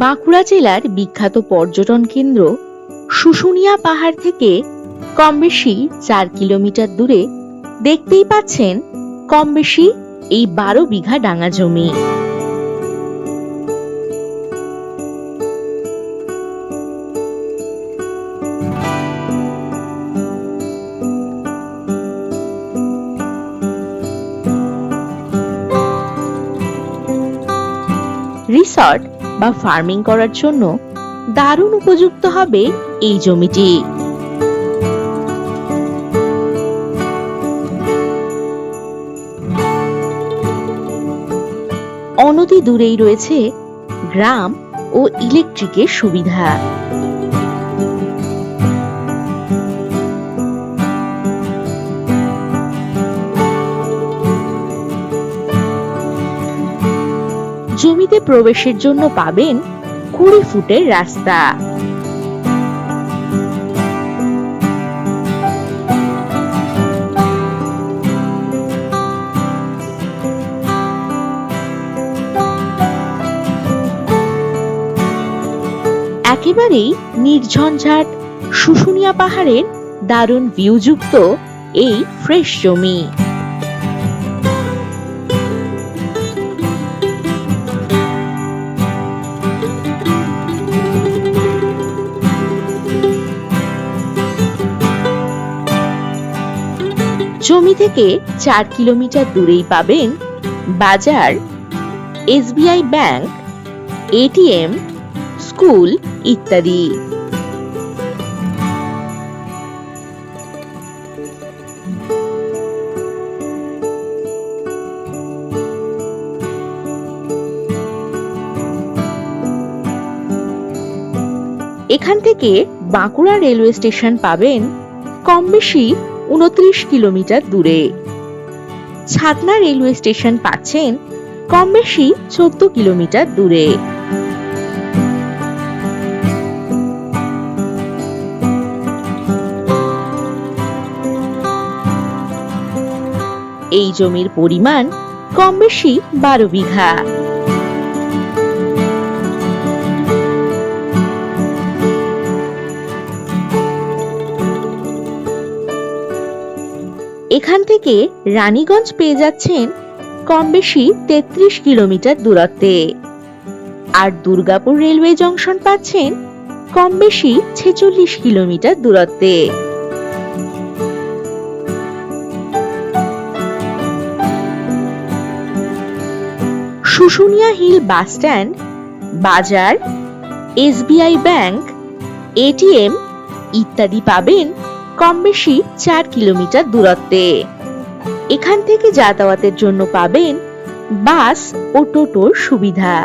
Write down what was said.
বাঁকুড়া জেলার বিখ্যাত পর্যটন কেন্দ্র শুশুনিয়া পাহাড় থেকে কম বেশি 4 কিলোমিটার দূরে দেখতেই পাচ্ছেন কম বেশি এই 12 বিঘা ডাঙা জমি। রিসর্ট বা ফার্মিং করার জন্য দারুণ উপযুক্ত হবে এই জমিটি। অনতি দূরেই রয়েছে গ্রাম ও ইলেকট্রিকের সুবিধা। জমিতে প্রবেশের জন্য পাবেন 20 ফুটের রাস্তা। একেবারেই নির্ঝঞ্ঝাট শুশুনিয়া পাহাড়ের দারুণ ভিউযুক্ত এই ফ্রেশ জমি। জমি থেকে 4 কিলোমিটার দূরেই পাবেন বাজার, এসবিআই ব্যাংক, এটিএম, স্কুল ইত্যাদি। এখান থেকে বাঁকুড়া রেলওয়ে স্টেশন পাবেন কম বেশি 29 কিলোমিটার দূরে। ছাতনা রেলওয়ে স্টেশন পাচ্ছেন কম বেশি 14 কিলোমিটার দূরে। এই জমির পরিমাণ কম বেশি 12 বিঘা। এখান থেকে রানীগঞ্জ পেয়ে যাচ্ছেন কম বেশি 33 কিলোমিটার দূরত্বে, আর দুর্গাপুর রেলওয়ে জংশন পাচ্ছেন কম বেশি 46 কিলোমিটার দূরত্বে। শুশুনিয়া হিল বাস স্ট্যান্ড, বাজার, এসবিআই ব্যাংক, এটিএম ইত্যাদি পাবেন কম বেশি 4 কিলোমিটার দূরত্বে। এখান থেকে যাতায়াতের জন্য পাবেন বাস ও টোটোর সুবিধা।